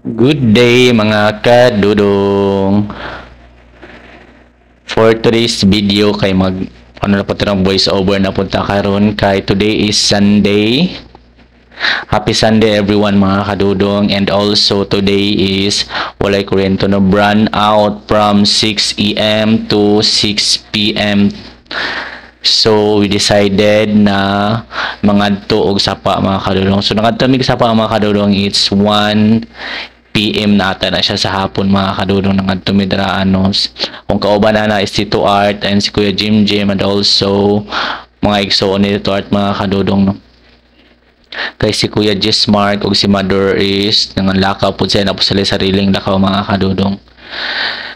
Good day mga kadudong. For today's video kay ano na po ng voice over na punta karon kay today is Sunday. Happy Sunday everyone mga kadudong, and also today is walay kuryente no brand out from 6 AM to 6 PM. So we decided na mangadto og sapa mga kadudong. So nakadtamig sapa mga kadudong, it's 1 PM na ata na siya sa hapon mga kadudong ng Tumidraanos. Kung kauban na is Tito Art and si Kuya Jim and also mga igsoon ni Tito Art mga kadudong no. Kay si Kuya Gismark o si Mother is nanganlakaw po siya na po sila sariling lakaw mga kadudong.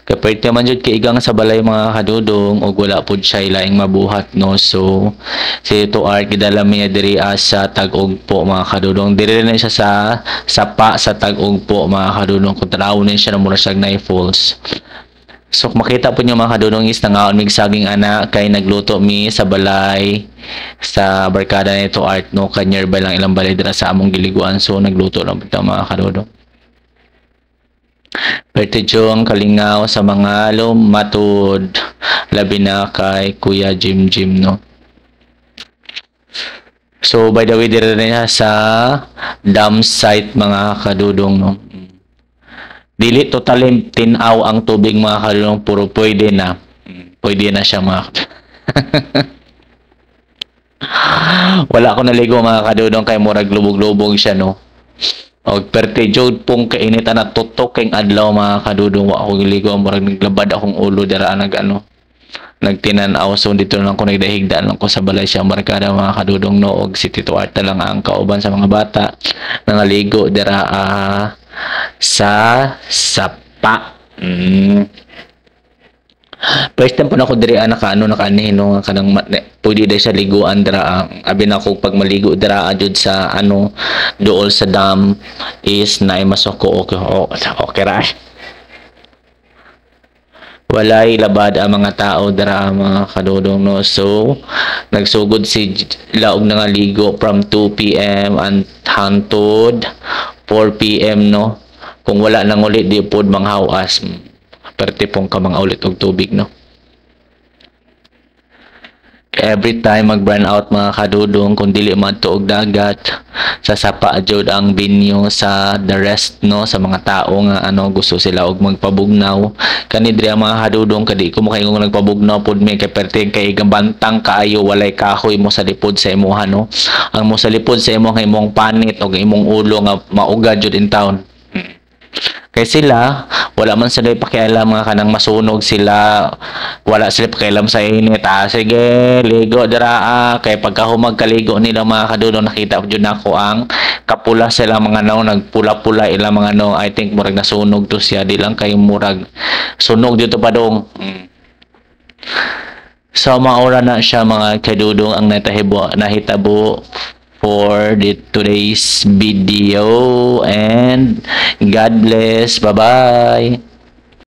Kaya pwede naman dyan kaigang sa balay mga kadudong o wala po siya ilaing mabuhat no. So si Tito Art gidala niya diri sa Tag-Ugpo mga kadudong. Diri na siya sa sapa sa Tag-Ugpo mga kadudong. Kung tanawin siya na muna siya na falls. So makita po niyo mga kadudong is nangaon mig saging anak kay nagluto mi sa balay sa barkada ni Tito Art no. Kanya ba lang ilang balay dira sa among giliguan, so nagluto lang po mga kadudong. Pertidyong kalingaw sa mga lumatod, labi na kay Kuya Jim no. So by the way dito na sa dam site mga kadudong no. Dili totally tinaw ang tubig mga kadudong, puro pwede na siya mga wala ko naligo mga kadudong kay murag lubog-lubog siya no. Og pertijod pong kainitan na tutok keng adlaw mga kadudong, wa ako giligo murag naglabad akong ulo dira nagtinan-aw. So dito lang ko nagdahigdaan lang ko sa balay siya barkada mga kadudong no. Og si Tito Art lang ang kauban sa mga bata nangaligo dira sa sapa. First time po na ako diri nakaanihin no kanang pwede dai siya liguan dira. Abi na ko pag maligo dira jud sa dool sa dam is naay masoko okay ra. Walay labad ang mga tao dira mga kadudong no. So nagsugod si laog na nga ligo from 2 PM and hantod 4 PM no. Kung wala nang ulit di pod manghawas perte pong ka mga ulit og tubig no. Every time mag-burn out mga kadudong, kung dili madto og dagat sa sapa jud ang binyo sa the rest no, sa mga tao nga gusto sila og magpabugnaw. Kani diri mga kadudong kadi ko mo kay kung nagpabugnaw pod mi kay perte kay gabantang kaayo walay kahoy mo sa lipod sa imuha no. Ang mo sa lipod sa imo nga imong panit og imong ulo nga maugad jud in town. Kay sila wala man sila pakialam nga kanang masunog sila, wala sila pakialam sa init. Sige ligo dira kay pagkahumag kaligo nila mga kadudong nakita jud nako ang kapula sila mga nagpula-pula ila mga I think murag nasunog to siya, di lang kay murag sunog dito pa dong. So maura na siya mga kadudong ang nahitabo for today's video, and God bless. Bye bye.